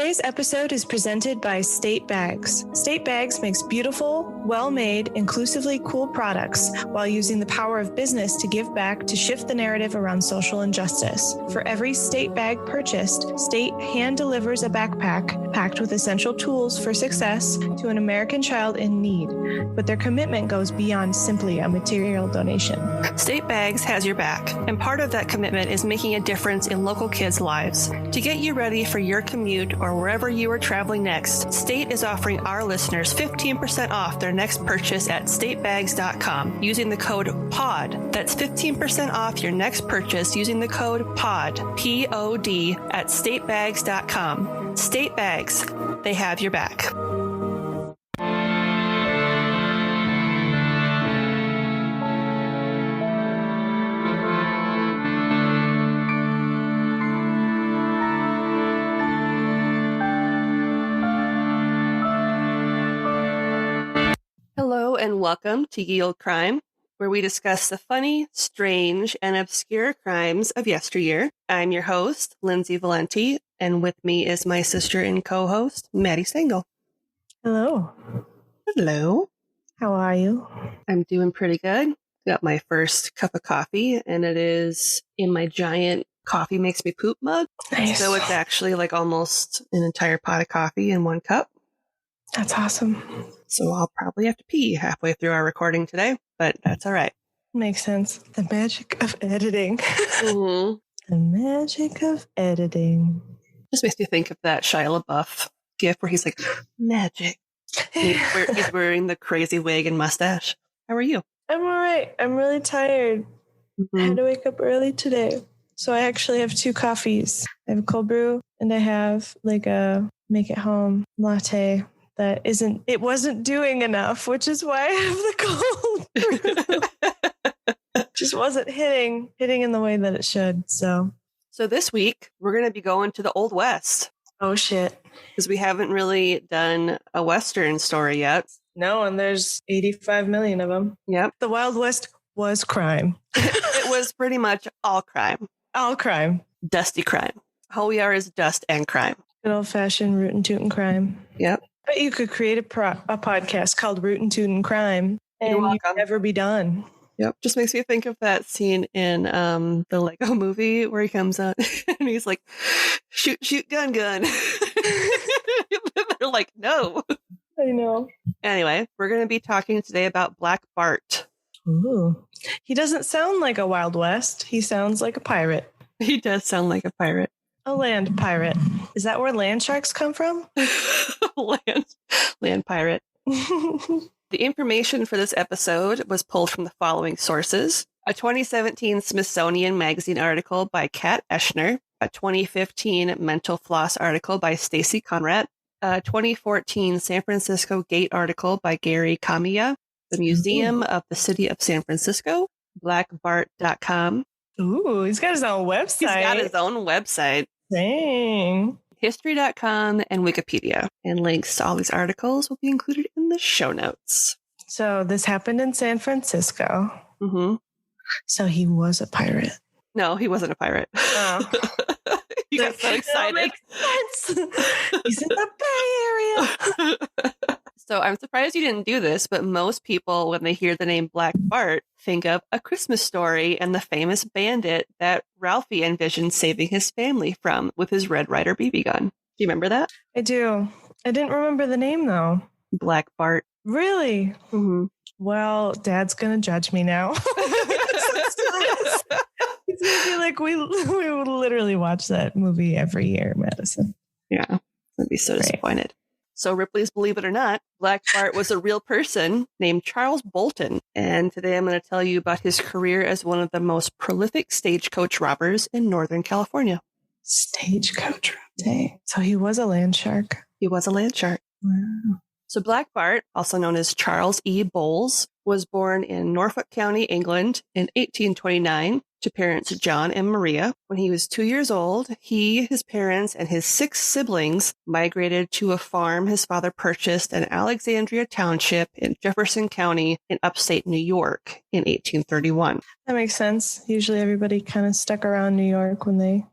Today's episode is presented by State Bags. State Bags makes beautiful, well-made, inclusively cool products while using the power of business to give back to shift the narrative around social injustice. For every State bag purchased, State hand delivers a backpack packed with essential tools for success to an American child in need. But their commitment goes beyond simply a material donation. State Bags has your back, and part of that commitment is making a difference in local kids' lives. To get you ready for your commute or wherever you are traveling next, State is offering our listeners 15% off their next purchase at statebags.com using the code POD. That's 15% off your next purchase using the code POD, P-O-D, at statebags.com. State Bags, they have your back. Hello and welcome to Ye Olde Crime, where we discuss the funny, strange, and obscure crimes of yesteryear. I'm your host, Lindsay Valenti, and with me is my sister and co-host, Maddie Stengel. Hello. Hello. How are you? I'm doing pretty good. Got my first cup of coffee, and it is in my giant coffee makes me poop mug. Nice. So it's actually like almost an entire pot of coffee in one cup. That's awesome. So I'll probably have to pee halfway through our recording today, but that's all right. Makes sense. The magic of editing. Mm-hmm. The magic of editing. Just makes me think of that Shia LaBeouf gif where he's like, magic. He's wearing the crazy wig and mustache. How are you? I'm all right. I'm really tired. I had to wake up early today. So I actually have 2 coffees. I have a cold brew and I have like a make it home latte. That wasn't doing enough, which is why I have the cold. Just wasn't hitting in the way that it should. So this week, we're going to be going to the Old West. Oh, shit. Because we haven't really done a Western story yet. No, and there's 85 million of them. Yep. The Wild West was crime. It was pretty much all crime. All crime. Dusty crime. All we are is dust and crime. Good old-fashioned rootin' tootin' crime. Yep. But you could create a podcast called Rootin' Tootin' Crime, and you'd never be done. Yep. Just makes me think of that scene in the Lego movie where he comes out and he's like, shoot, gun. They're like, no. I know. Anyway, we're going to be talking today about Black Bart. Ooh. He doesn't sound like a Wild West. He sounds like a pirate. He does sound like a pirate. A land pirate. Is that where land sharks come from? Land pirate. The information for this episode was pulled from the following sources. A 2017 Smithsonian Magazine article by Kat Eschner, a 2015 Mental Floss article by Stacy Conrad, a 2014 San Francisco Gate article by Gary Kamiya, the Museum of the City of San Francisco, blackbart.com. Ooh, he's got his own website. He's got his own website. Dang. History.com and Wikipedia. And links to all these articles will be included in the show notes. So this happened in San Francisco. Mm-hmm. So he was a pirate. No, he wasn't a pirate. Oh. You got so excited. That makes sense. He's in the Bay Area. So I'm surprised you didn't do this, but most people, when they hear the name Black Bart, think of A Christmas Story and the famous bandit that Ralphie envisioned saving his family from with his Red Ryder BB gun. Do you remember that? I do. I didn't remember the name, though. Black Bart. Really? Mm-hmm. Well, Dad's going to judge me now. He's going to be like, we would literally watch that movie every year, Madison. Yeah. I'd be so disappointed. So Ripley's Believe It or Not, Black Bart was a real person named Charles Bolton. And today I'm going to tell you about his career as one of the most prolific stagecoach robbers in Northern California. Stagecoach. Dang. So he was a land shark. He was a land shark. Wow. So Black Bart, also known as Charles E. Bowles, was born in Norfolk County, England in 1829 to parents John and Maria. When he was 2 years old, he, his parents, and his 6 siblings migrated to a farm his father purchased in Alexandria Township in Jefferson County in upstate New York in 1831. That makes sense. Usually everybody kind of stuck around New York when they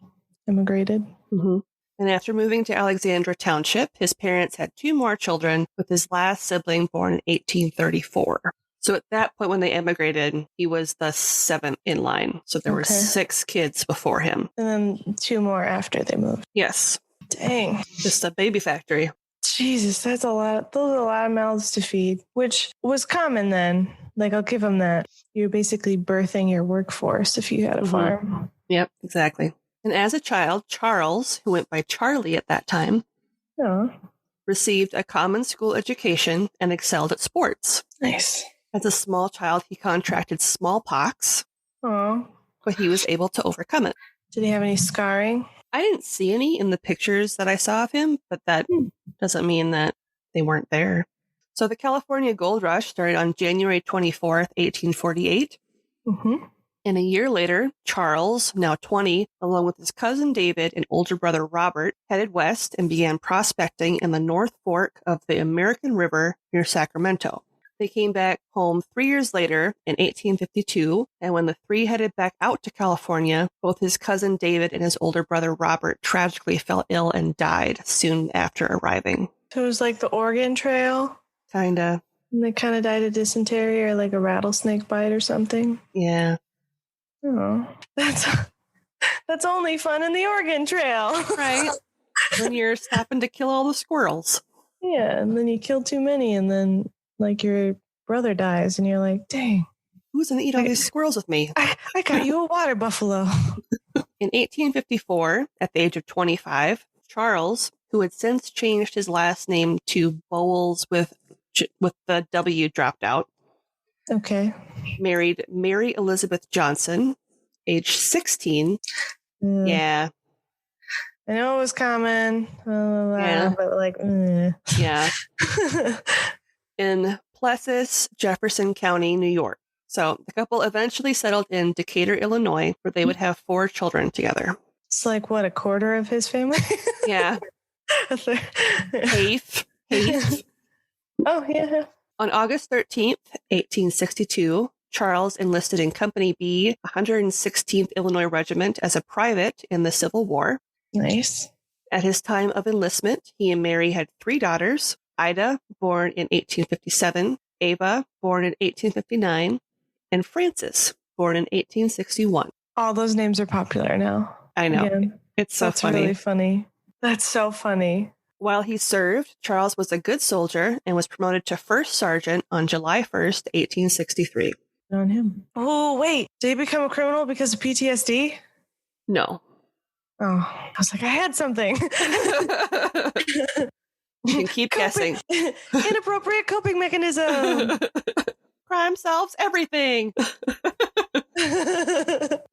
immigrated. Mm-hmm. And after moving to Alexandra Township, his parents had 2 more children, with his last sibling born in 1834. So at that point when they emigrated, he was the 7th in line. So there were 6 kids before him. And then 2 more after they moved. Yes. Dang. Just a baby factory. Jesus, that's a lot. Those are a lot of mouths to feed, which was common then. Like, I'll give them that. You're basically birthing your workforce if you had a farm. Yep, exactly. And as a child, Charles, who went by Charlie at that time, received a common school education and excelled at sports. Nice. As a small child, he contracted smallpox, Oh. but he was able to overcome it. Did he have any scarring? I didn't see any in the pictures that I saw of him, but that doesn't mean that they weren't there. So the California Gold Rush started on January 24th, 1848. And a year later, Charles, now 20, along with his cousin David and older brother Robert, headed west and began prospecting in the North Fork of the American River near Sacramento. They came back home 3 years later in 1852, and when the 3 headed back out to California, both his cousin David and his older brother Robert tragically fell ill and died soon after arriving. So it was like the Oregon Trail? Kinda. And they kind of died of dysentery or like a rattlesnake bite or something? Yeah. Oh, that's only fun in the Oregon Trail. Right. When you're stopping to kill all the squirrels. Yeah, and then you kill too many and then like your brother dies and you're like, dang. Who's going to eat all these squirrels with me? I got you a water buffalo. In 1854, at the age of 25, Charles, who had since changed his last name to Bowles with the W dropped out, married Mary Elizabeth Johnson, age 16. Yeah. I know it was common, but like, yeah. In Plessis, Jefferson County, New York. So the couple eventually settled in Decatur, Illinois, where they would have 4 children together. It's like, what, a quarter of his family? Yeah. Half. Oh, yeah. On August 13th, 1862, Charles enlisted in Company B, 116th Illinois Regiment, as a private in the Civil War. Nice. At his time of enlistment, he and Mary had 3 daughters: Ida, born in 1857, Ava, born in 1859, and Frances, born in 1861. All those names are popular now. I know. Again. It's so That's funny. Really funny. That's so funny. While he served, Charles was a good soldier and was promoted to first sergeant on July 1st, 1863. On him. Oh, wait. Did he become a criminal because of PTSD? No. Oh, I was like, I had something. You can keep guessing. Inappropriate coping mechanism. Crime solves everything.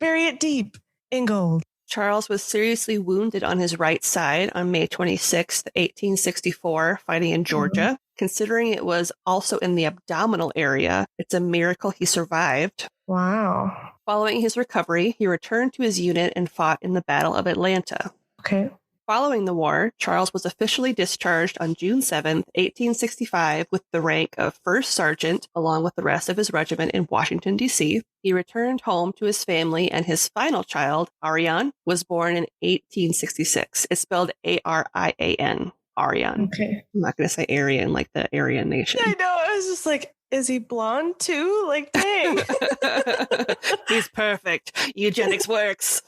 Bury it deep in gold. Charles was seriously wounded on his right side on May 26, 1864, fighting in Georgia. Considering it was also in the abdominal area, it's a miracle he survived. Wow. Following his recovery, he returned to his unit and fought in the Battle of Atlanta. Okay. Following the war, Charles was officially discharged on June 7, 1865, with the rank of First Sergeant, along with the rest of his regiment in Washington, D.C. He returned home to his family, and his final child, Ariane, was born in 1866. It's spelled Arian. Ariane. Okay. I'm not going to say Aryan like the Aryan nation. I know. I was just like, is he blonde too? Like, dang. He's perfect. Eugenics works.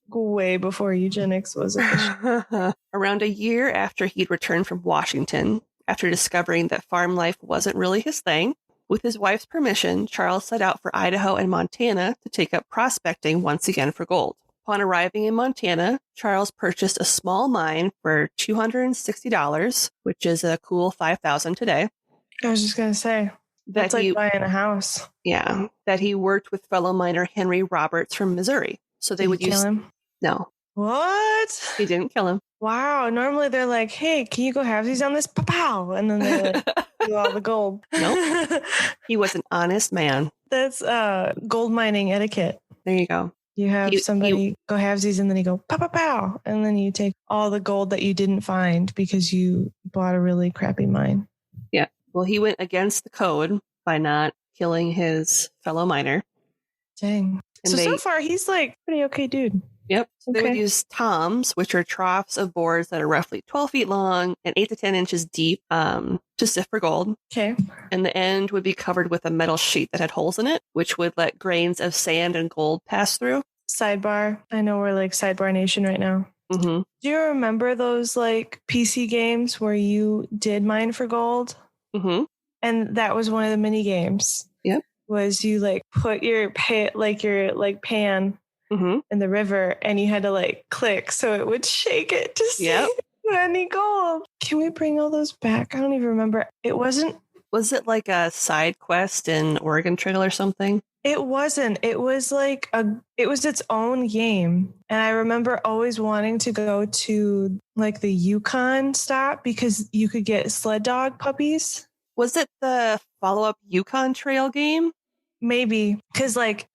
Way before eugenics was official. Around a year after he'd returned from Washington, after discovering that farm life wasn't really his thing, with his wife's permission, Charles set out for Idaho and Montana to take up prospecting once again for gold. Upon arriving in Montana, Charles purchased a small mine for $260, which is a cool $5,000 today. I was just going to say, that's like buying a house. Yeah, that he worked with fellow miner Henry Roberts from Missouri. So they would kill him? No. What? He didn't kill him. Wow. Normally they're like, hey, can you go halvesies on this? Pow! And then they like, do all the gold. Nope. He was an honest man. That's gold mining etiquette. There you go. You have somebody go halvesies and then you go pow, pow, pow. And then you take all the gold that you didn't find because you bought a really crappy mine. Yeah. Well, he went against the code by not killing his fellow miner. Dang. So far, he's like pretty okay dude. Yep. So they would use toms, which are troughs of boards that are roughly 12 feet long and 8 to 10 inches deep, to sift for gold. Okay. And the end would be covered with a metal sheet that had holes in it, which would let grains of sand and gold pass through. Sidebar. I know we're like Sidebar Nation right now. Mm-hmm. Do you remember those like PC games where you did mine for gold? Mm-hmm. And that was one of the mini games. Yep. Was you like put your pan Mm-hmm. in the river and you had to like click so it would shake it to see any gold. Can we bring all those back? I don't even remember. It wasn't. Was it like a side quest in Oregon Trail or something? It wasn't. It was like it was its own game. And I remember always wanting to go to like the Yukon stop because you could get sled dog puppies. Was it the follow-up Yukon Trail game? Maybe. Because like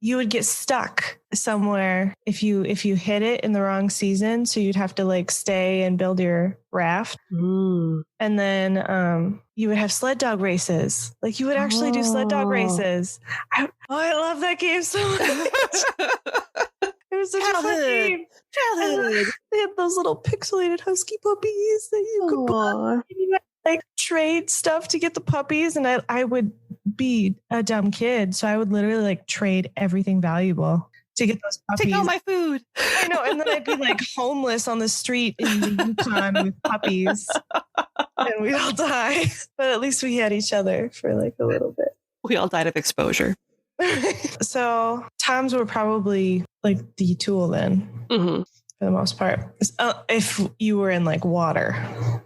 you would get stuck somewhere if you hit it in the wrong season. So you'd have to like stay and build your raft. Mm. And then you would have sled dog races. Like you would actually do sled dog races. I love that game so much. It was such a fun game. Childhood. They had those little pixelated husky puppies that you could buy. And you had, like trade stuff to get the puppies. And I would be a dumb kid. So I would literally like trade everything valuable to get those puppies. Take all my food. I know. And then I'd be like homeless on the street in the Yukon with puppies. And we'd all die. But at least we had each other for like a little bit. We all died of exposure. So toms were probably like the tool then, for the most part. If you were in like water.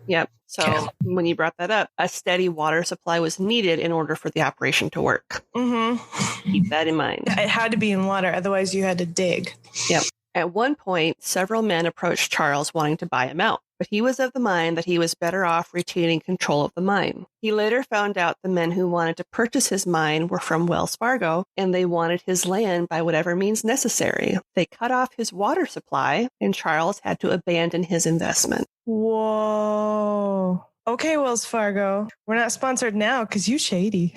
Yep. So when you brought that up, a steady water supply was needed in order for the operation to work. Mm-hmm. Keep that in mind. It had to be in water. Otherwise you had to dig. Yep. At one point, several men approached Charles wanting to buy him out, but he was of the mind that he was better off retaining control of the mine. He later found out the men who wanted to purchase his mine were from Wells Fargo, and they wanted his land by whatever means necessary. They cut off his water supply, and Charles had to abandon his investment. Whoa. Okay, Wells Fargo. We're not sponsored now because you shady.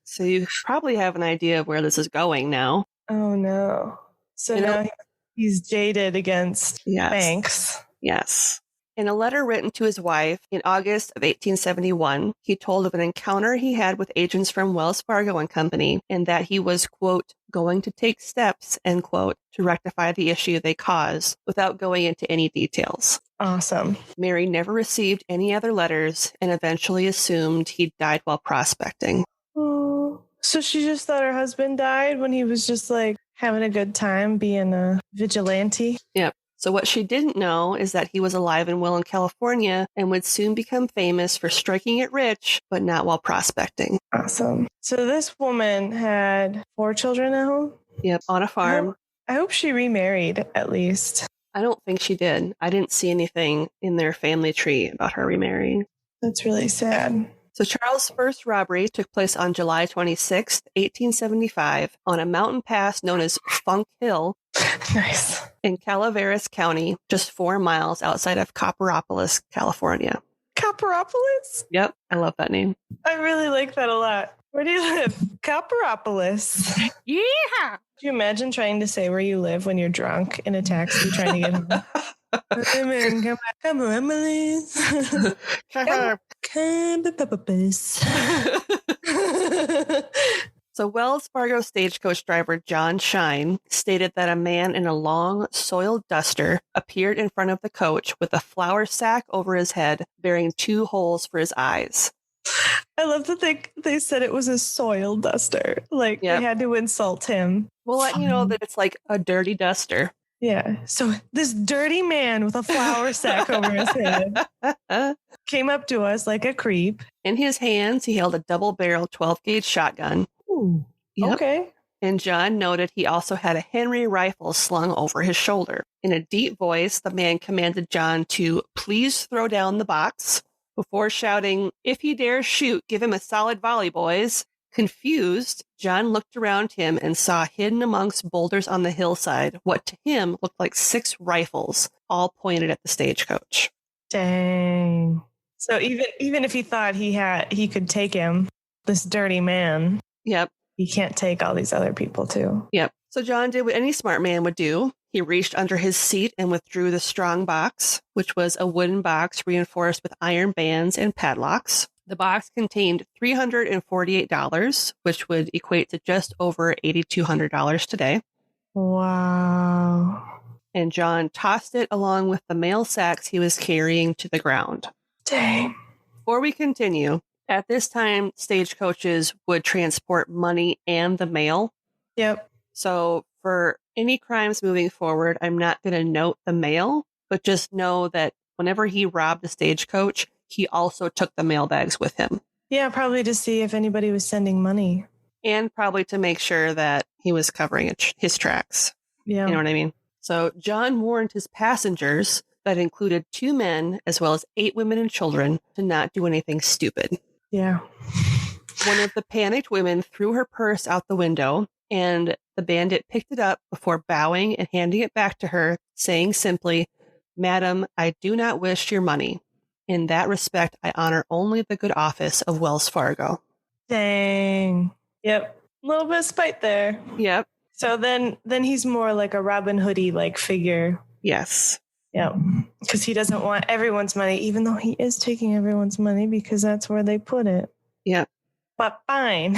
So you probably have an idea of where this is going now. Oh, no. So now he's jaded against banks. Yes. In a letter written to his wife in August of 1871, he told of an encounter he had with agents from Wells Fargo and Company, and that he was, quote, going to take steps, end quote, to rectify the issue they caused, without going into any details. Awesome. Mary never received any other letters and eventually assumed he'd died while prospecting. Oh, so she just thought her husband died when he was just like having a good time being a vigilante? Yep. So what she didn't know is that he was alive and well in California and would soon become famous for striking it rich, but not while prospecting. Awesome. So this woman had 4 children at home? Yep, on a farm. I hope she remarried at least. I don't think she did. I didn't see anything in their family tree about her remarrying. That's really sad. So Charles' first robbery took place on July 26, 1875, on a mountain pass known as Funk Hill. Nice. In Calaveras County, just 4 miles outside of Copperopolis, California. Copperopolis? Yep, I love that name. I really like that a lot. Where do you live? Copperopolis. Yeah. Do you imagine trying to say where you live when you're drunk in a taxi trying to get home? I'm in Copperopolis. So Wells Fargo stagecoach driver John Shine stated that a man in a long, soiled duster appeared in front of the coach with a flour sack over his head, bearing 2 holes for his eyes. I love that they said it was a soiled duster. Like, they had to insult him. We'll let you know that it's like a dirty duster. Yeah. So this dirty man with a flour sack over his head came up to us like a creep. In his hands, he held a double-barreled 12-gauge shotgun. Ooh. Yep. Okay. And John noted he also had a Henry rifle slung over his shoulder. In a deep voice, the man commanded John to please throw down the box before shouting, "If he dares shoot, give him a solid volley, boys." Confused, John looked around him and saw hidden amongst boulders on the hillside what to him looked like 6 rifles, all pointed at the stagecoach. Dang. So even if he thought he could take him, this dirty man, yep, he can't take all these other people too. Yep. So John did what any smart man would do. He reached under his seat and withdrew the strong box, which was a wooden box reinforced with iron bands and padlocks. The box contained $348, which would equate to just over $8,200 today. Wow. And John tossed it along with the mail sacks he was carrying to the ground. Dang. Before we continue, at this time, stagecoaches would transport money and the mail. Yep. So for any crimes moving forward, I'm not going to note the mail, but just know that whenever he robbed a stagecoach, he also took the mail bags with him. Yeah, probably to see if anybody was sending money. And probably to make sure that he was covering his tracks. Yeah. You know what I mean? So John warned his passengers, that included 2 men as well as 8 women and children, to not do anything stupid. Yeah. One of the panicked women threw her purse out the window, and the bandit picked it up before bowing and handing it back to her, saying simply, "Madam, I do not wish your money. In that respect, I honor only the good office of Wells Fargo." Dang. Yep. A little bit of spite there. Yep. So then he's more like a Robin Hoodie like figure. Yes. Yeah. Because he doesn't want everyone's money, even though he is taking everyone's money because that's where they put it. Yeah. But fine.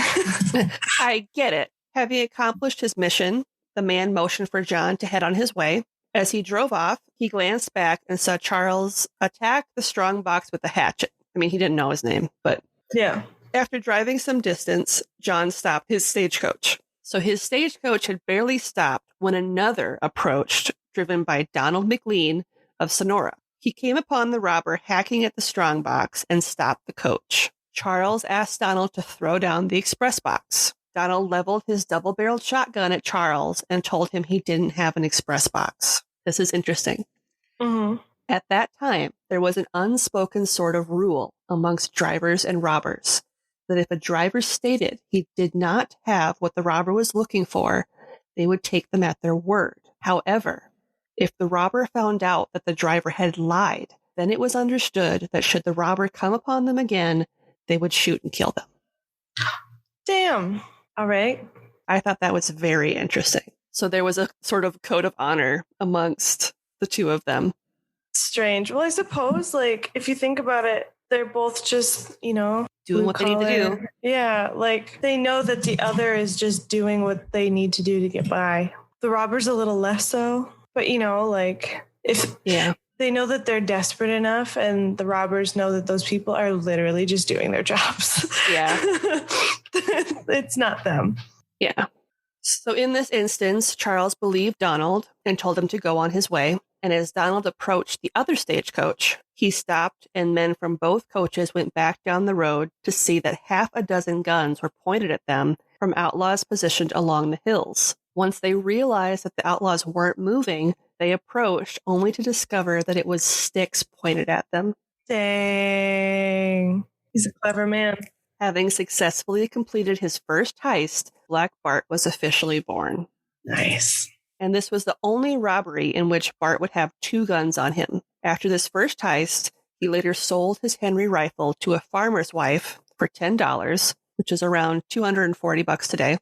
I get it. Having accomplished his mission, the man motioned for John to head on his way. As he drove off, he glanced back and saw Charles attack the strong box with a hatchet. I mean, he didn't know his name, but yeah. After driving some distance, John stopped his stagecoach. So his stagecoach had barely stopped when another approached, driven by Donald McLean of Sonora. He came upon the robber hacking at the strong box and stopped the coach. Charles asked Donald to throw down the express box. Donald leveled his double-barreled shotgun at Charles and told him he didn't have an express box. This is interesting. Mm-hmm. At that time, there was an unspoken sort of rule amongst drivers and robbers that if a driver stated he did not have what the robber was looking for, they would take them at their word. However, if the robber found out that the driver had lied, then it was understood that should the robber come upon them again, they would shoot and kill them. Damn. All right. I thought that was very interesting. So there was a sort of code of honor amongst the two of them. Strange. Well, I suppose, like, if you think about it, they're both just, doing what they need to do. Yeah, like they know that the other is just doing what they need to do to get by. The robber's a little less so, but like if they know that they're desperate enough, and the robbers know that those people are literally just doing their jobs. Yeah. It's not them. Yeah. So in this instance, Charles believed Donald and told him to go on his way. And as Donald approached the other stagecoach, he stopped, and men from both coaches went back down the road to see that half a dozen guns were pointed at them from outlaws positioned along the hills. Once they realized that the outlaws weren't moving, they approached only to discover that it was sticks pointed at them. Dang. He's a clever man. Having successfully completed his first heist, Black Bart was officially born. Nice. And this was the only robbery in which Bart would have 2 guns on him. After this first heist, he later sold his Henry rifle to a farmer's wife for $10, which is around $240 today.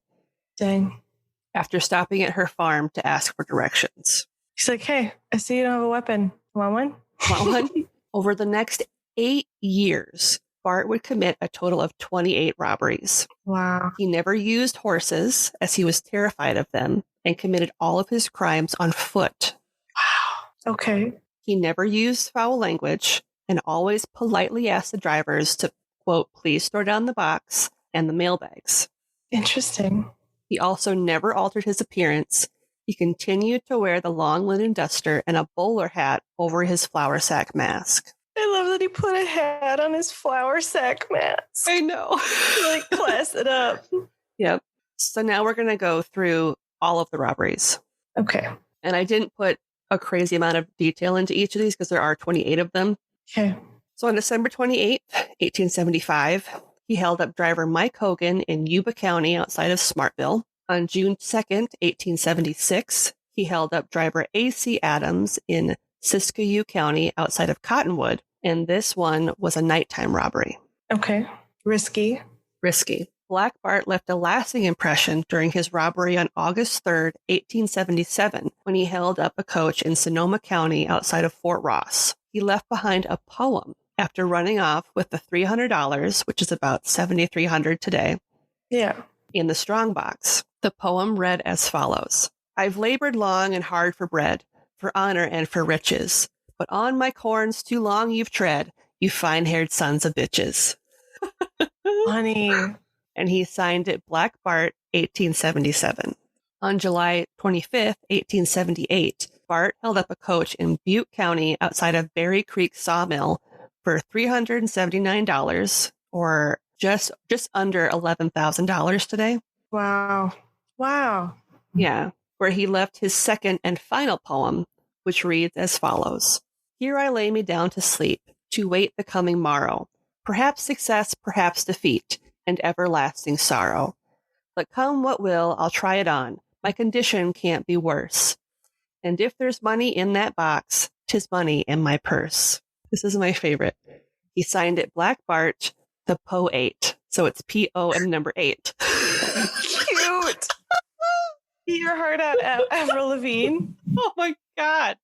Dang. After stopping at her farm to ask for directions. He's like, "Hey, I see you don't have a weapon. Want one?" Want one? Over the next 8 years, Bart would commit a total of 28 robberies. Wow. He never used horses, as he was terrified of them, and committed all of his crimes on foot. Wow. Okay. He never used foul language and always politely asked the drivers to, quote, "please throw down the box and the mail bags." Interesting. He also never altered his appearance. He continued to wear the long linen duster and a bowler hat over his flour sack mask. I love that he put a hat on his flour sack mask. I know. Like, class it up. Yep. So now we're going to go through all of the robberies. Okay. And I didn't put a crazy amount of detail into each of these because there are 28 of them. Okay. So on December 28th, 1875, he held up driver Mike Hogan in Yuba County outside of Smartville. On June 2nd, 1876, he held up driver A.C. Adams in Siskiyou County outside of Cottonwood. And this one was a nighttime robbery. Okay. Risky. Black Bart left a lasting impression during his robbery on August 3rd, 1877, when he held up a coach in Sonoma County outside of Fort Ross. He left behind a poem after running off with the $300, which is about $7,300 today, in the strongbox. The poem read as follows: I've labored long and hard for bread, for honor and for riches, but on my corns too long you've tread, you fine-haired sons of bitches. Funny. And he signed it Black Bart, 1877. On July 25th, 1878, Bart held up a coach in Butte County outside of Berry Creek Sawmill for $379, or just under $11,000 today. Wow. Yeah, where he left his second and final poem, which reads as follows: Here I lay me down to sleep, to wait the coming morrow, perhaps success, perhaps defeat, and everlasting sorrow. But come what will, I'll try it on. My condition can't be worse. And if there's money in that box, 'tis money in my purse. This is my favorite. He signed it Black Bart, the Po-8. So it's P-O and number 8. Cute. Your heart out, Avril Lavigne. Oh my God.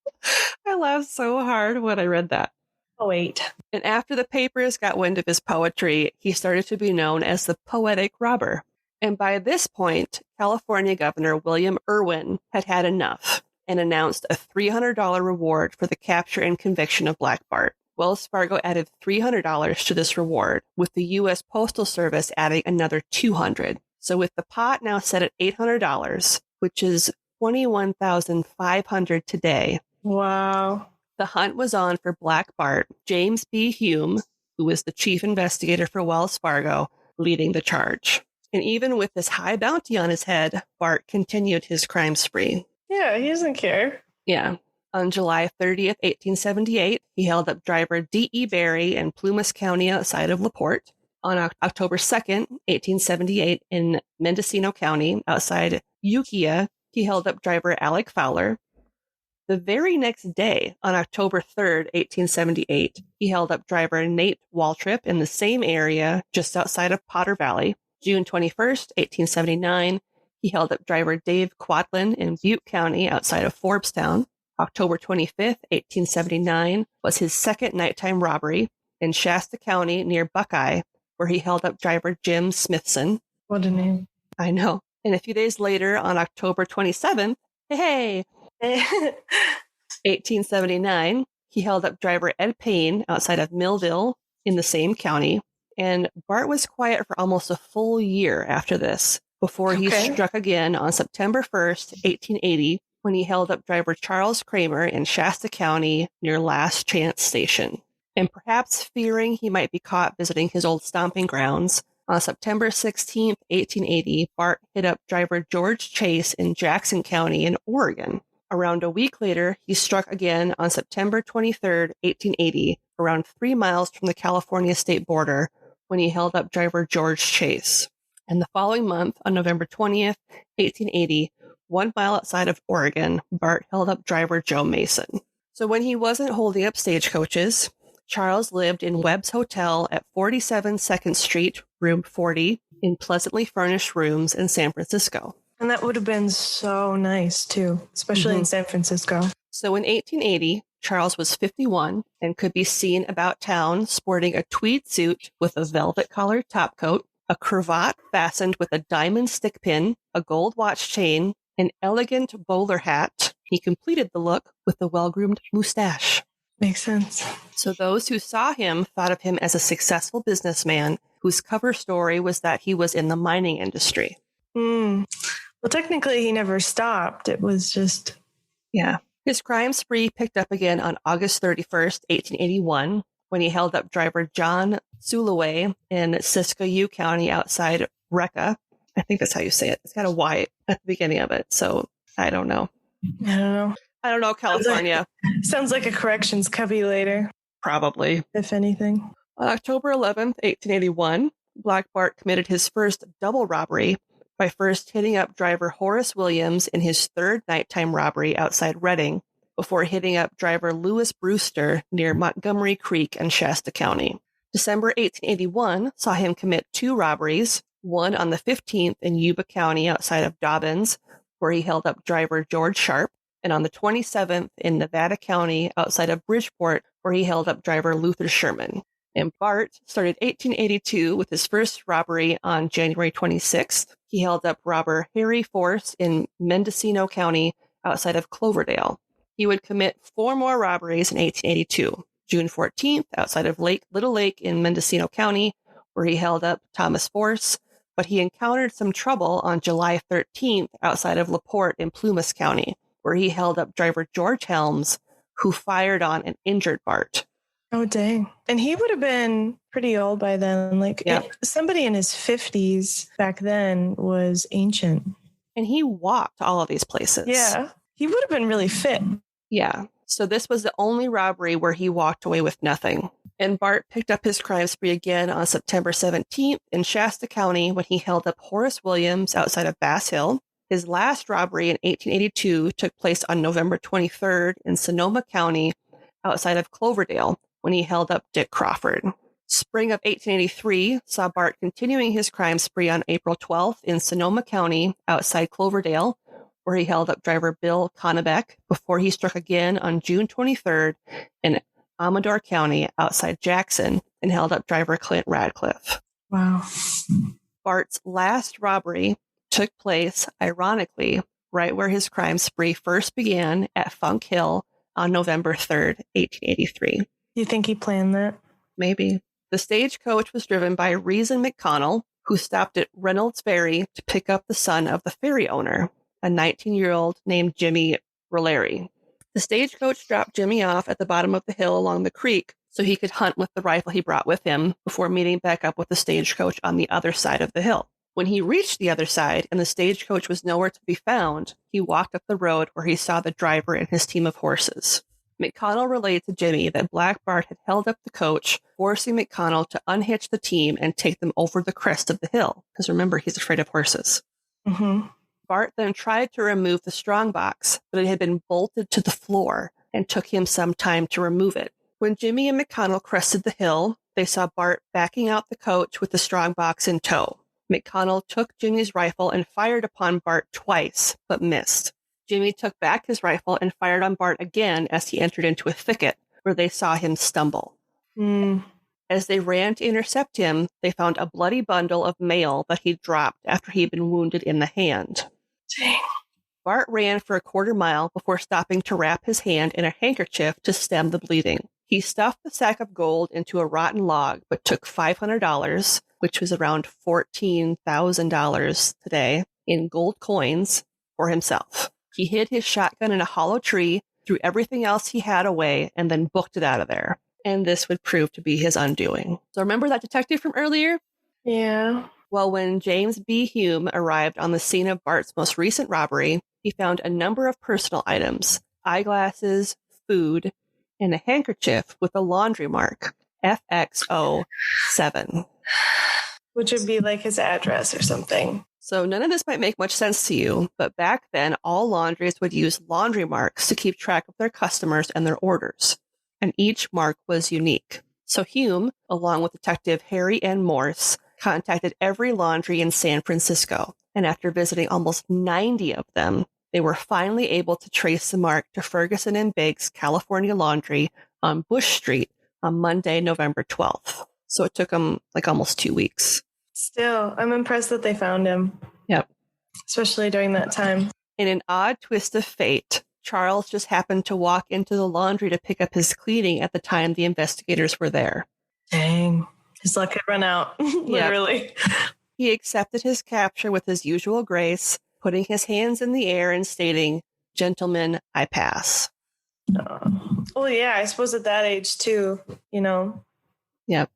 I laughed so hard when I read that. Po-8. And after the papers got wind of his poetry, he started to be known as the poetic robber. And by this point, California Governor William Irwin had had enough and announced a $300 reward for the capture and conviction of Black Bart. Wells Fargo added $300 to this reward, with the U.S. Postal Service adding another $200. So with the pot now set at $800, which is $21,500 today. Wow. The hunt was on for Black Bart, James B. Hume, who was the chief investigator for Wells Fargo, leading the charge. And even with this high bounty on his head, Bart continued his crime spree. Yeah, he doesn't care. Yeah. On July 30th, 1878, he held up driver D.E. Berry in Plumas County outside of LaPorte. On October 2nd, 1878, in Mendocino County outside Ukiah, he held up driver Alec Fowler. The very next day, on October 3rd, 1878, he held up driver Nate Waltrip in the same area just outside of Potter Valley. June 21st, 1879, he held up driver Dave Quatlin in Butte County outside of Forbestown. October 25th, 1879, was his second nighttime robbery in Shasta County near Buckeye, where he held up driver Jim Smithson. What a name. I know. And a few days later, on October 27th, 1879, he held up driver Ed Payne outside of Millville in the same county. And Bart was quiet for almost a full year after this, before he struck again on September 1st, 1880, when he held up driver Charles Kramer in Shasta County near Last Chance Station. And perhaps fearing he might be caught visiting his old stomping grounds, on September 16th, 1880, Bart hit up driver George Chase in Jackson County in Oregon. Around a week later, he struck again on September 23rd, 1880, around 3 miles from the California state border, when he held up driver George Chase. And the following month, on November 20th, 1880, 1 mile outside of Oregon, Bart held up driver Joe Mason. So when he wasn't holding up stagecoaches, Charles lived in Webb's Hotel at 47 2nd Street, room 40, in pleasantly furnished rooms in San Francisco. And that would have been so nice, too, especially in San Francisco. So in 1880, Charles was 51 and could be seen about town sporting a tweed suit with a velvet-collared topcoat, a cravat fastened with a diamond stick pin, a gold watch chain, an elegant bowler hat. He completed the look with a well-groomed mustache. Makes sense. So those who saw him thought of him as a successful businessman whose cover story was that he was in the mining industry. Well, technically, he never stopped. It was just... Yeah. His crime spree picked up again on August 31st, 1881, when he held up driver John Sulaway in Siskiyou County outside Recca. I think that's how you say it. It's got a Y at the beginning of it, so I don't know. I don't know, California. Sounds like a corrections cubby later. Probably. If anything. On October 11th, 1881, Black Bart committed his first double robbery by first hitting up driver Horace Williams in his third nighttime robbery outside Redding, before hitting up driver Lewis Brewster near Montgomery Creek in Shasta County. December 1881 saw him commit 2 robberies, one on the 15th in Yuba County outside of Dobbins, where he held up driver George Sharp, and on the 27th in Nevada County outside of Bridgeport, where he held up driver Luther Sherman. And Bart started 1882 with his first robbery on January 26th. He held up robber Harry Force in Mendocino County outside of Cloverdale. He would commit 4 more robberies in 1882. June 14th outside of Little Lake in Mendocino County, where he held up Thomas Force, but he encountered some trouble on July 13th outside of LaPorte in Plumas County, where he held up driver George Helms, who fired on and injured Bart. Oh, dang. And he would have been pretty old by then. Somebody in his 50s back then was ancient. And he walked all of these places. Yeah. He would have been really fit. Yeah. So this was the only robbery where he walked away with nothing. And Bart picked up his crime spree again on September 17th in Shasta County when he held up Horace Williams outside of Bass Hill. His last robbery in 1882 took place on November 23rd in Sonoma County outside of Cloverdale when he held up Dick Crawford. Spring of 1883 saw Bart continuing his crime spree on April 12th in Sonoma County outside Cloverdale, where he held up driver Bill Connebeck before he struck again on June 23rd in Amador County outside Jackson and held up driver Clint Radcliffe. Wow. Bart's last robbery took place, ironically, right where his crime spree first began at Funk Hill on November 3rd, 1883. You think he planned that? Maybe. The stagecoach was driven by Reason McConnell, who stopped at Reynolds Ferry to pick up the son of the ferry owner, a 19-year-old named Jimmy Rolleri. The stagecoach dropped Jimmy off at the bottom of the hill along the creek so he could hunt with the rifle he brought with him before meeting back up with the stagecoach on the other side of the hill. When he reached the other side and the stagecoach was nowhere to be found, he walked up the road where he saw the driver and his team of horses. McConnell relayed to Jimmy that Black Bart had held up the coach, forcing McConnell to unhitch the team and take them over the crest of the hill. Because remember, he's afraid of horses. Mm-hmm. Bart then tried to remove the strongbox, but it had been bolted to the floor and took him some time to remove it. When Jimmy and McConnell crested the hill, they saw Bart backing out the coach with the strongbox in tow. McConnell took Jimmy's rifle and fired upon Bart twice, but missed. Jimmy took back his rifle and fired on Bart again as he entered into a thicket, where they saw him stumble. As they ran to intercept him, they found a bloody bundle of mail that he dropped after he had been wounded in the hand. Dang. Bart ran for a quarter mile before stopping to wrap his hand in a handkerchief to stem the bleeding. He stuffed the sack of gold into a rotten log, but took $500, which was around $14,000 today, in gold coins for himself. He hid his shotgun in a hollow tree, threw everything else he had away, and then booked it out of there. And this would prove to be his undoing. So remember that detective from earlier? Yeah. Well, when James B. Hume arrived on the scene of Bart's most recent robbery, he found a number of personal items, eyeglasses, food, and a handkerchief with a laundry mark, FXO7. Which would be like his address or something. So none of this might make much sense to you, but back then, all laundries would use laundry marks to keep track of their customers and their orders, and each mark was unique. So Hume, along with Detective Harry N. Morse, contacted every laundry in San Francisco, and after visiting almost 90 of them, they were finally able to trace the mark to Ferguson and Biggs California Laundry on Bush Street on Monday, November 12th. So it took them like almost 2 weeks. Still, I'm impressed that they found him. Yep. Especially during that time. In an odd twist of fate, Charles just happened to walk into the laundry to pick up his cleaning at the time the investigators were there. Dang. His luck had run out, literally. Yep. He accepted his capture with his usual grace, putting his hands in the air and stating, "Gentlemen, I pass." Well, yeah, I suppose at that age too, Yep.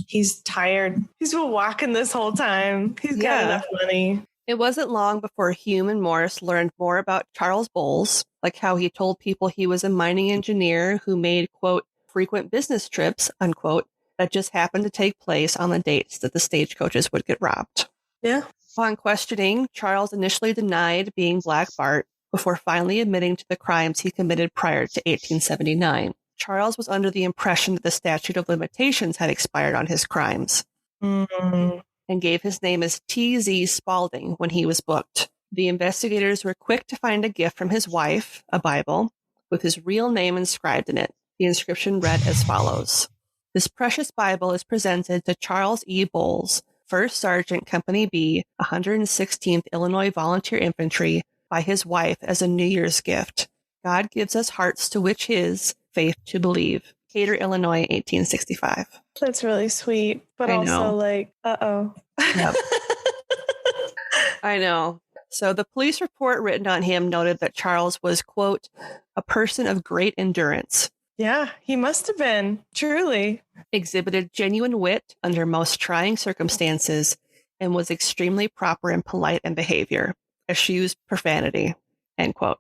He's tired. He's been walking this whole time. He's got enough money. It wasn't long before Hume and Morris learned more about Charles Bowles, like how he told people he was a mining engineer who made, quote, frequent business trips, unquote, that just happened to take place on the dates that the stagecoaches would get robbed. Yeah. Upon questioning, Charles initially denied being Black Bart before finally admitting to the crimes he committed prior to 1879. Charles was under the impression that the statute of limitations had expired on his crimes. Mm-hmm. and gave his name as T.Z. Spalding when he was booked. The investigators were quick to find a gift from his wife, a Bible, with his real name inscribed in it. The inscription read as follows. This precious Bible is presented to Charles E. Bowles, 1st Sergeant Company B, 116th Illinois Volunteer Infantry, by his wife as a New Year's gift. God gives us hearts to which his faith to believe. Cater, Illinois, 1865. That's really sweet, but also like, uh-oh. Yep. I know. So the police report written on him noted that Charles was, quote, a person of great endurance. Yeah, he must have been, truly. Exhibited genuine wit under most trying circumstances and was extremely proper and polite in behavior. Eschews profanity, end quote.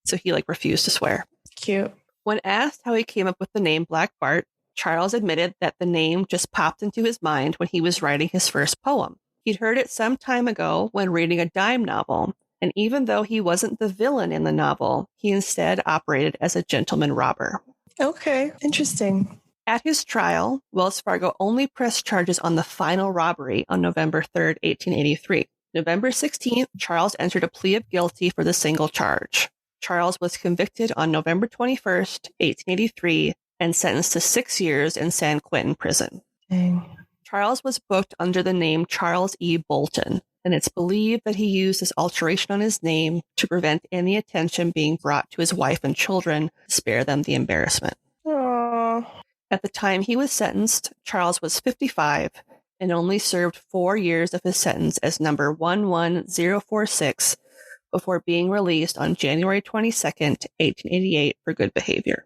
So he refused to swear. Cute. When asked how he came up with the name Black Bart, Charles admitted that the name just popped into his mind when he was writing his first poem. He'd heard it some time ago when reading a dime novel, and even though he wasn't the villain in the novel, he instead operated as a gentleman robber. Okay, interesting. At his trial, Wells Fargo only pressed charges on the final robbery on November 3rd, 1883. November 16th, Charles entered a plea of guilty for the single charge. Charles was convicted on November 21st, 1883, and sentenced to 6 years in San Quentin prison. Dang. Charles was booked under the name Charles E. Bolton, and it's believed that he used this alteration on his name to prevent any attention being brought to his wife and children to spare them the embarrassment. Aww. At the time he was sentenced, Charles was 55 and only served 4 years of his sentence as number 11046 before being released on January 22nd, 1888 for good behavior.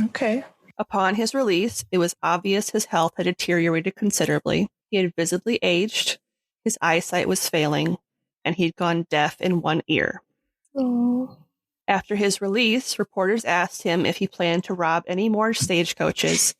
Okay. Upon his release, it was obvious his health had deteriorated considerably. He had visibly aged, his eyesight was failing, and he'd gone deaf in one ear. Aww. After his release, reporters asked him if he planned to rob any more stagecoaches,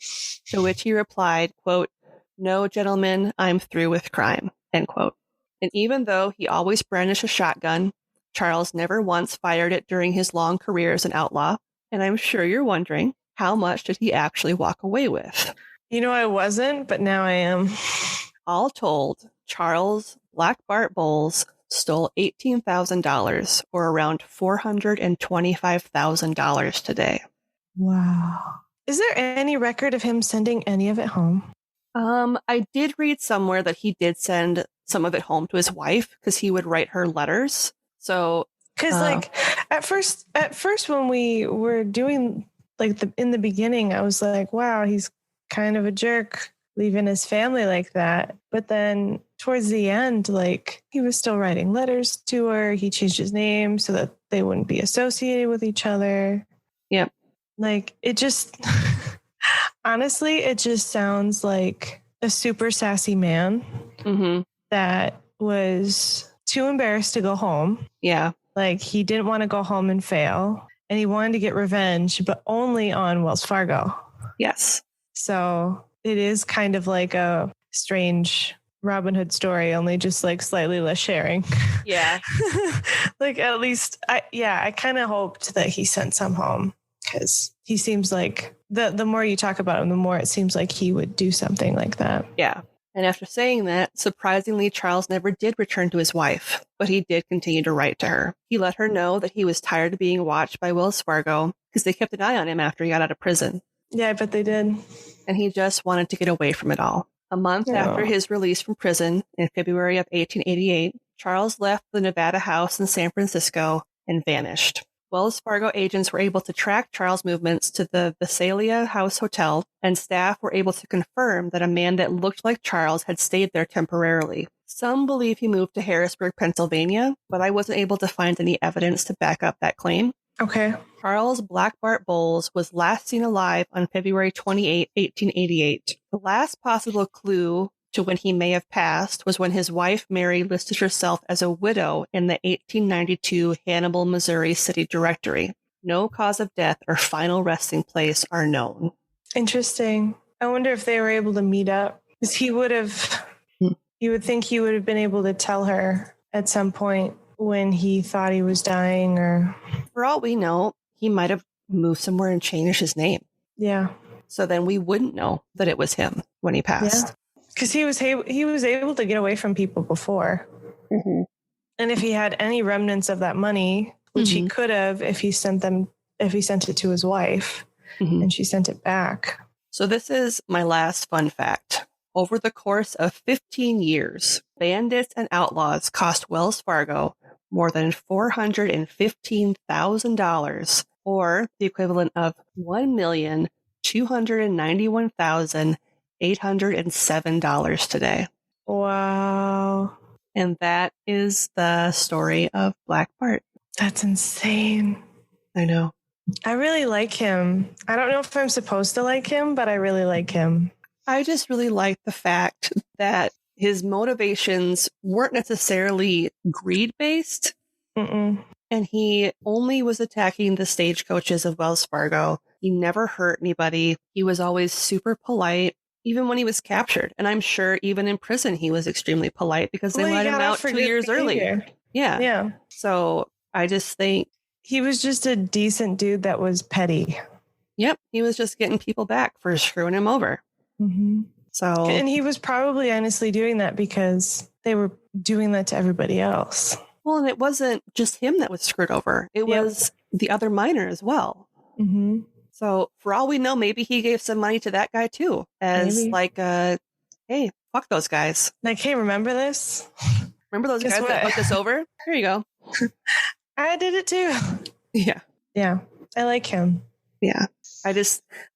to which he replied, quote, "No, gentlemen, I'm through with crime," end quote. And even though he always brandished a shotgun, Charles never once fired it during his long career as an outlaw. And I'm sure you're wondering, how much did he actually walk away with? You know, I wasn't, but now I am. All told, Charles Black Bart Bowles stole $18,000, or around $425,000 today. Wow. Is there any record of him sending any of it home? I did read somewhere that he did send some of it home to his wife because he would write her letters. So, because at first when we were doing in the beginning, I was like, wow, he's kind of a jerk leaving his family like that. But then towards the end, he was still writing letters to her. He changed his name so that they wouldn't be associated with each other. Yep. It just, honestly, it just sounds like a super sassy man that was too embarrassed to go home. Yeah. He didn't want to go home and fail. And he wanted to get revenge, but only on Wells Fargo. Yes. So it is kind of like a strange Robin Hood story, only just slightly less sharing. Yeah. At least, I kind of hoped that he sent some home, because he seems like the more you talk about him, the more it seems like he would do something like that. Yeah. And after saying that, surprisingly, Charles never did return to his wife, but he did continue to write to her. He let her know that he was tired of being watched by Wells Fargo because they kept an eye on him after he got out of prison. Yeah, I bet they did. And he just wanted to get away from it all. A month after his release from prison in February of 1888, Charles left the Nevada house in San Francisco and vanished. Wells Fargo agents were able to track Charles' movements to the Visalia House Hotel, and staff were able to confirm that a man that looked like Charles had stayed there temporarily. Some believe he moved to Harrisburg, Pennsylvania, but I wasn't able to find any evidence to back up that claim. Okay. Charles Black Bart Bowles was last seen alive on February 28, 1888. The last possible clue to when he may have passed was when his wife Mary listed herself as a widow in the 1892 Hannibal, Missouri City Directory. No cause of death or final resting place are known. Interesting. I wonder if they were able to meet up, because you would think he would have been able to tell her at some point when he thought he was dying, or for all we know, he might have moved somewhere and changed his name. Yeah. So then we wouldn't know that it was him when he passed. Yeah. Because he was able to get away from people before. Mm-hmm. And if he had any remnants of that money, which he could have if he sent it to his wife and she sent it back. So this is my last fun fact. Over the course of 15 years, bandits and outlaws cost Wells Fargo more than $415,000, or the equivalent of $1,291,807 today. Wow. And that is the story of Black Bart. That's insane. I know. I really like him. I don't know if I'm supposed to like him, but I really like him. I just really like the fact that his motivations weren't necessarily greed-based. And he only was attacking the stagecoaches of Wells Fargo. He never hurt anybody. He was always super polite, even when he was captured. And I'm sure even in prison, he was extremely polite because they let him out 2 years earlier. Yeah. So I just think he was just a decent dude that was petty. Yep. He was just getting people back for screwing him over. So, and he was probably honestly doing that because they were doing that to everybody else. Well, and it wasn't just him that was screwed over. It was the other miner as well. So for all we know, maybe he gave some money to that guy too, as like, hey, fuck those guys. Like, hey, remember this? Remember those guys that fucked us over? Here you go. I did it too. Yeah. I like him. Yeah. I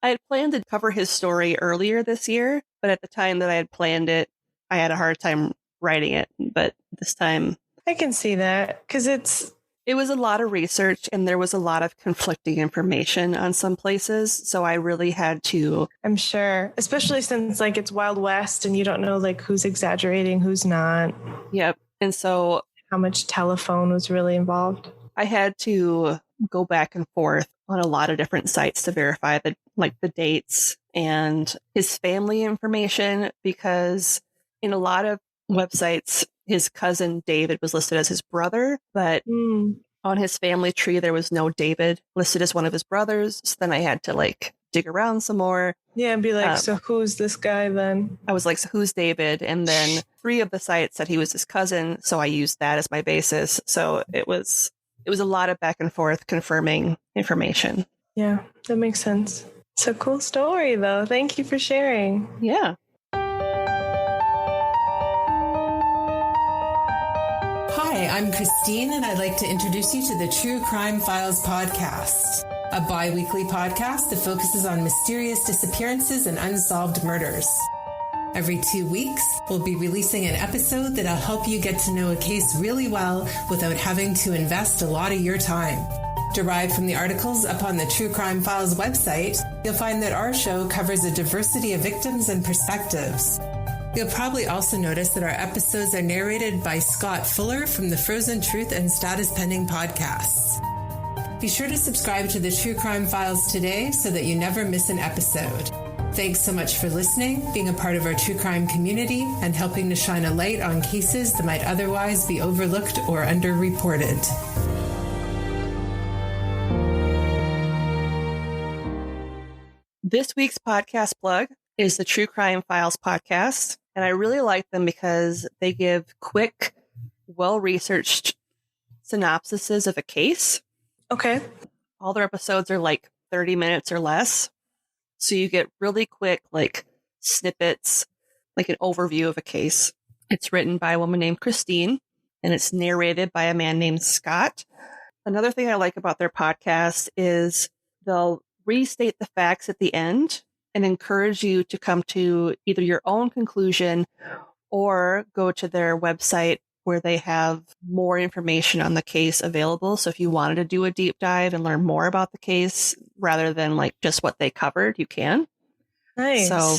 had planned to cover his story earlier this year, but at the time that I had planned it, I had a hard time writing it. But this time I can see that because it was a lot of research and there was a lot of conflicting information on some places. So I really had to. I'm sure, especially since like it's Wild West and you don't know like who's exaggerating, who's not. Yep. And so how much telephone was really involved. I had to go back and forth on a lot of different sites to verify the dates and his family information, because in a lot of websites, his cousin David was listed as his brother, but on his family tree, there was no David listed as one of his brothers. So then I had to like dig around some more. Yeah, and be like, so who's this guy then? I was like, so who's David? And then 3 of the sites said he was his cousin. So I used that as my basis. So it was a lot of back and forth confirming information. Yeah, that makes sense. It's a cool story, though. Thank you for sharing. Yeah. Hi, I'm Christine, and I'd like to introduce you to the True Crime Files podcast, a bi-weekly podcast that focuses on mysterious disappearances and unsolved murders. Every 2 weeks, we'll be releasing an episode that'll help you get to know a case really well without having to invest a lot of your time. Derived from the articles up on the True Crime Files website, you'll find that our show covers a diversity of victims and perspectives. You'll probably also notice that our episodes are narrated by Scott Fuller from the Frozen Truth and Status Pending podcasts. Be sure to subscribe to the True Crime Files today so that you never miss an episode. Thanks so much for listening, being a part of our true crime community, and helping to shine a light on cases that might otherwise be overlooked or underreported. This week's podcast plug is the True Crime Files podcast, and I really like them because they give quick, well-researched synopsises of a case. Okay. All their episodes are like 30 minutes or less. So you get really quick, like snippets, like an overview of a case. It's written by a woman named Christine, and it's narrated by a man named Scott. Another thing I like about their podcast is they'll restate the facts at the end and encourage you to come to either your own conclusion or go to their website where they have more information on the case available. So if you wanted to do a deep dive and learn more about the case rather than like just what they covered, you can. Nice. So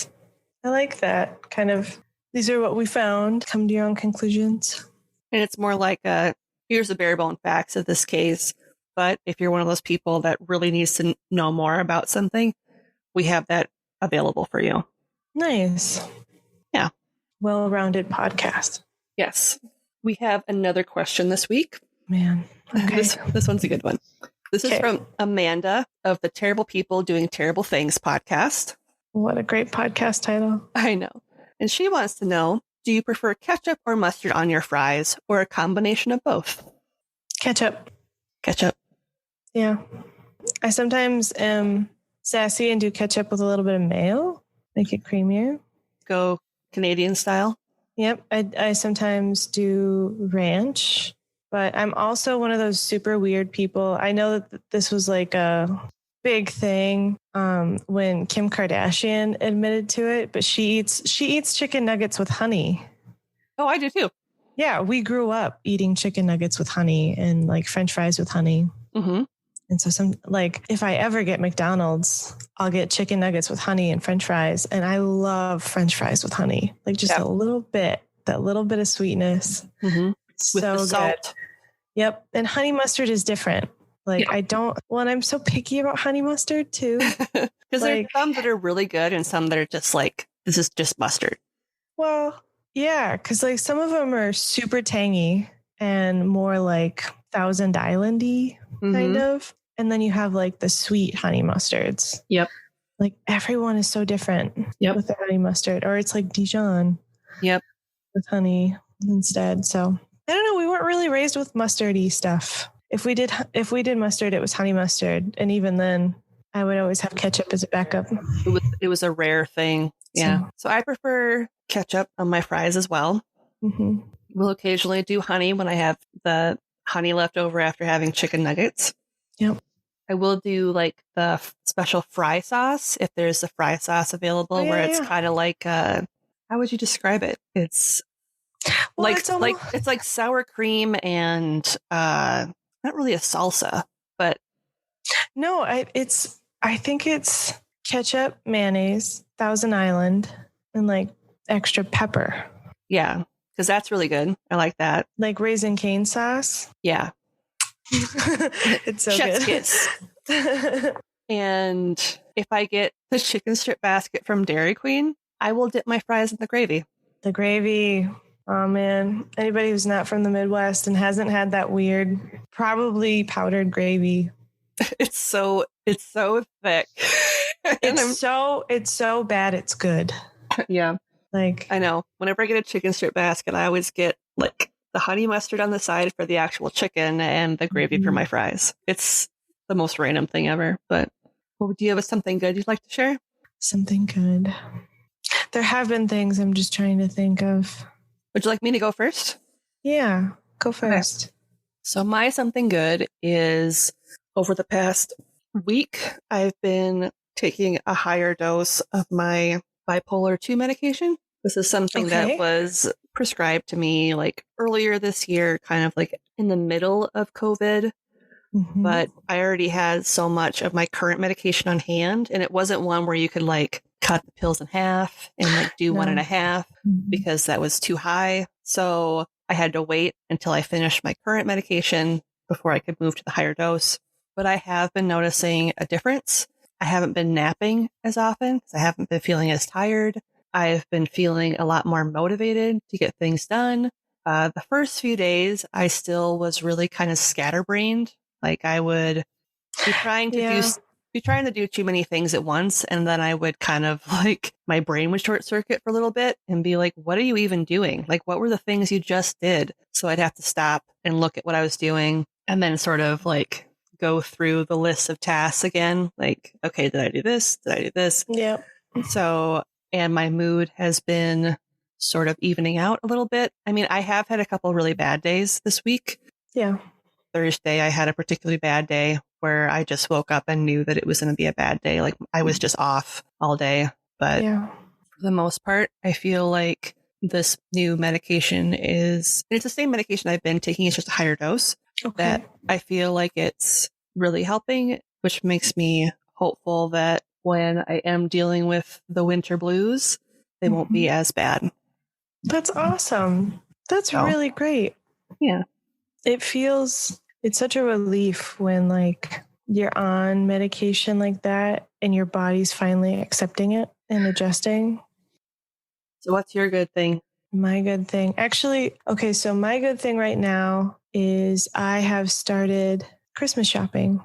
I like that kind of, these are what we found. Come to your own conclusions. And it's more like here's the bare bone facts of this case. But if you're one of those people that really needs to know more about something, we have that available for you. Nice. Yeah. Well-rounded podcast. Yes. We have another question this week. Man. Okay. This one's a good one. This is from Amanda of the Terrible People Doing Terrible Things podcast. What a great podcast title. I know. And she wants to know, do you prefer ketchup or mustard on your fries, or a combination of both? Ketchup. Ketchup. Yeah. I sometimes am sassy and do ketchup with a little bit of mayo, make it creamier. Go Canadian style? Yep. I sometimes do ranch, but I'm also one of those super weird people. I know that this was like a big thing when Kim Kardashian admitted to it, but she eats chicken nuggets with honey. Oh, I do too. Yeah, we grew up eating chicken nuggets with honey and like French fries with honey. Mm-hmm. And so if I ever get McDonald's, I'll get chicken nuggets with honey and French fries. And I love French fries with honey, like just a little bit, that little bit of sweetness. Mm-hmm. So with the salt. Good. Yep. And honey mustard is different. Like I'm so picky about honey mustard too. Because there are some that are really good and some that are just like, this is just mustard. Well, yeah. Cause like some of them are super tangy and more like Thousand Island-y kind of. And then you have like the sweet honey mustards. Yep. Like everyone is so different with the honey mustard, or it's like Dijon. Yep. With honey instead. So I don't know. We weren't really raised with mustardy stuff. If we did mustard, it was honey mustard. And even then I would always have ketchup as a backup. It was a rare thing. Yeah. So I prefer ketchup on my fries as well. Mm-hmm. We'll occasionally do honey when I have the honey left over after having chicken nuggets. Yep. I will do like the special fry sauce if there's a fry sauce available where it's kind of like, how would you describe it? It's it's like sour cream and not really a salsa, but no, I think it's ketchup, mayonnaise, Thousand Island, and like extra pepper. Yeah, because that's really good. I like that. Like Raisin Cane sauce. Yeah. It's so Chef's good. Kiss. And if I get the chicken strip basket from Dairy Queen, I will dip my fries in the gravy. The gravy. Oh man. Anybody who's not from the Midwest and hasn't had that weird, probably powdered gravy. It's so thick. It's so bad it's good. Yeah. Like I know. Whenever I get a chicken strip basket, I always get like the honey mustard on the side for the actual chicken and the gravy for my fries. It's the most random thing ever. But do you have something good you'd like to share? Something good. There have been things I'm just trying to think of. Would you like me to go first? Yeah, go first. Okay. So my something good is over the past week, I've been taking a higher dose of my bipolar 2 medication. This is something that was prescribed to me like earlier this year, kind of like in the middle of COVID. Mm-hmm. But I already had so much of my current medication on hand, and it wasn't one where you could like cut the pills in half and like do 1.5 because that was too high. So I had to wait until I finished my current medication before I could move to the higher dose. But I have been noticing a difference. I haven't been napping as often because I haven't been feeling as tired. I've been feeling a lot more motivated to get things done. The first few days, I still was really kind of scatterbrained. Like I would be trying to do too many things at once. And then I would kind of like, my brain would short circuit for a little bit and be like, what are you even doing? Like, what were the things you just did? So I'd have to stop and look at what I was doing and then sort of like go through the list of tasks again. Like, okay, did I do this? Did I do this? Yeah. So, and my mood has been sort of evening out a little bit. I mean, I have had a couple really bad days this week. Yeah. Thursday, I had a particularly bad day where I just woke up and knew that it was going to be a bad day. Like I was just off all day. But for the most part, I feel like this new medication it's the same medication I've been taking. It's just a higher dose. That I feel like it's really helping, which makes me hopeful that when I am dealing with the winter blues, they won't be as bad. That's awesome. That's really great. Yeah. It's such a relief when like you're on medication like that and your body's finally accepting it and adjusting. So what's your good thing? My good thing. Actually, okay, so my good thing right now is I have started Christmas shopping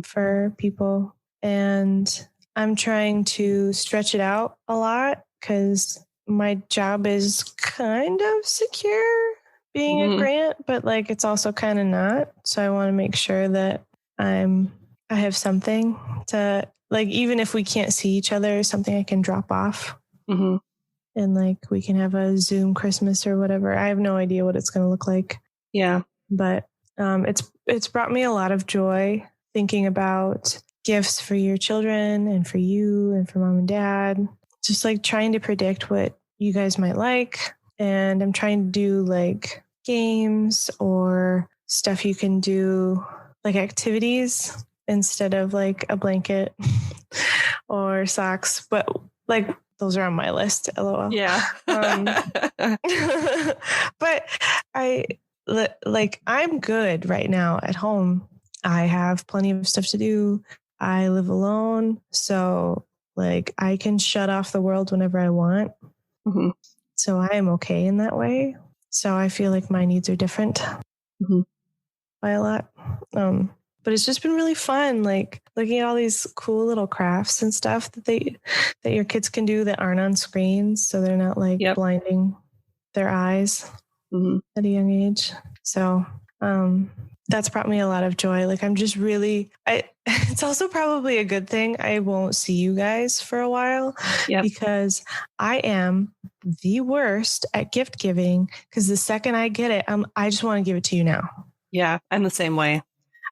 for people, and I'm trying to stretch it out a lot because my job is kind of secure being a grant, but like it's also kind of not. So I want to make sure that I have something to, like, even if we can't see each other, something I can drop off. And like we can have a Zoom Christmas or whatever. I have no idea what it's going to look like. Yeah. But it's brought me a lot of joy thinking about gifts for your children and for you and for mom and dad. Just like trying to predict what you guys might like. And I'm trying to do like games or stuff you can do, like activities instead of like a blanket or socks. But like those are on my list. LOL. Yeah. But I'm good right now at home. I have plenty of stuff to do. I live alone. So like I can shut off the world whenever I want. So I am okay in that way. So I feel like my needs are different by a lot. But it's just been really fun, like looking at all these cool little crafts and stuff that your kids can do that aren't on screens. So they're not like blinding their eyes at a young age. So that's brought me a lot of joy. Like I'm just really, it's also probably a good thing I won't see you guys for a while because I am the worst at gift giving, because the second I get it, I just want to give it to you now. Yeah, I'm the same way.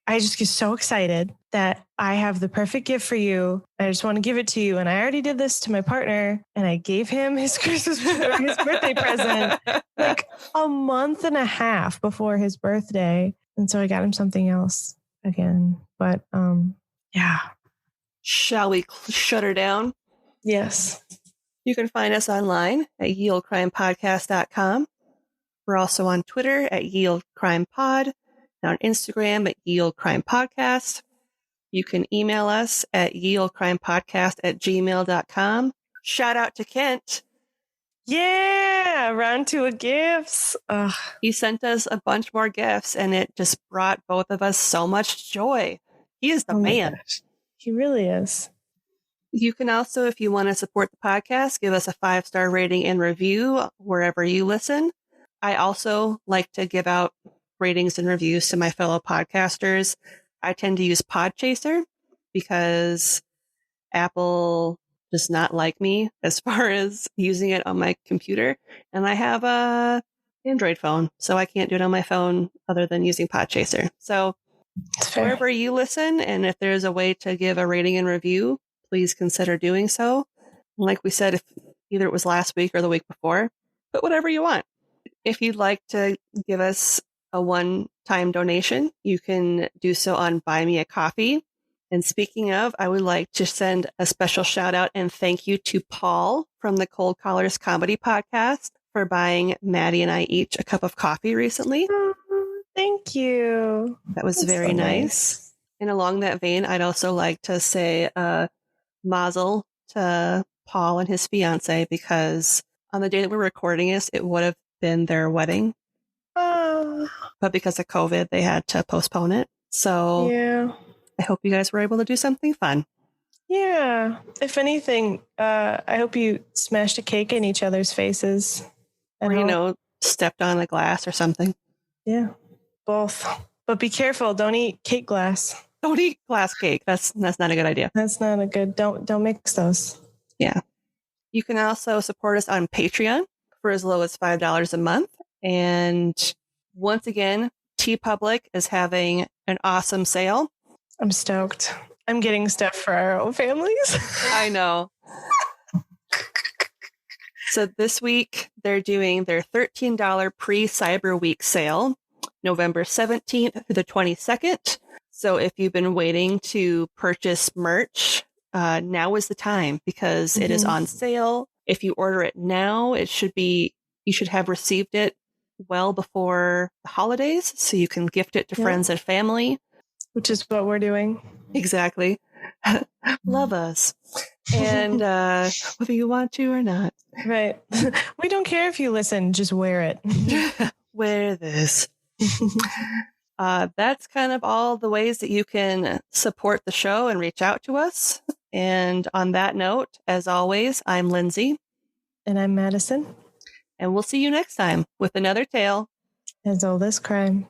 I just get so excited that I have the perfect gift for you. I just want to give it to you. And I already did this to my partner and I gave him his birthday present like a month and a half before his birthday. And so I got him something else again. But yeah. Shall we shut her down? Yes. You can find us online at yeoldecrimepodcast.com. We're also on Twitter at yeoldecrimepod. And on Instagram at yeoldecrimepodcast. You can email us at yeoldecrimepodcast@gmail.com. Shout out to Kent. Yeah, round two of gifts. Ugh. He sent us a bunch more gifts, and it just brought both of us so much joy. He is the man. Gosh. He really is. You can also, if you want to support the podcast, give us a 5-star rating and review wherever you listen. I also like to give out ratings and reviews to my fellow podcasters. I tend to use Podchaser because Apple does not like me as far as using it on my computer. And I have a Android phone, so I can't do it on my phone other than using Podchaser. So wherever you listen, and if there's a way to give a rating and review, please consider doing so. And like we said, if either it was last week or the week before, put whatever you want. If you'd like to give us a one-time donation, you can do so on Buy Me a Coffee. And speaking of, I would like to send a special shout out and thank you to Paul from the Cold Callers Comedy Podcast for buying Maddie and I each a cup of coffee recently. Thank you. That was very nice. And along that vein, I'd also like to say mazel to Paul and his fiance, because on the day that we're recording this, it would have been their wedding. But because of COVID, they had to postpone it. So yeah. I hope you guys were able to do something fun. Yeah. If anything, I hope you smashed a cake in each other's faces. Or, stepped on a glass or something. Yeah. Both. But be careful. Don't eat cake glass. Don't eat glass cake. That's not a good idea. That's not a good, don't mix those. Yeah. You can also support us on Patreon for as low as $5 a month. And once again, TeePublic is having an awesome sale. I'm stoked. I'm getting stuff for our own families. I know. So this week, they're doing their $13 pre-Cyber Week sale, November 17th through the 22nd. So if you've been waiting to purchase merch, now is the time, because it is on sale. If you order it now, you should have received it well before the holidays, so you can gift it to friends and family. Which is what we're doing. Exactly. Love us. And whether you want to or not. Right. We don't care if you listen, just wear it. Wear this. That's kind of all the ways that you can support the show and reach out to us. And on that note, as always, I'm Lindsay. And I'm Madison. And we'll see you next time with another tale as old as crime.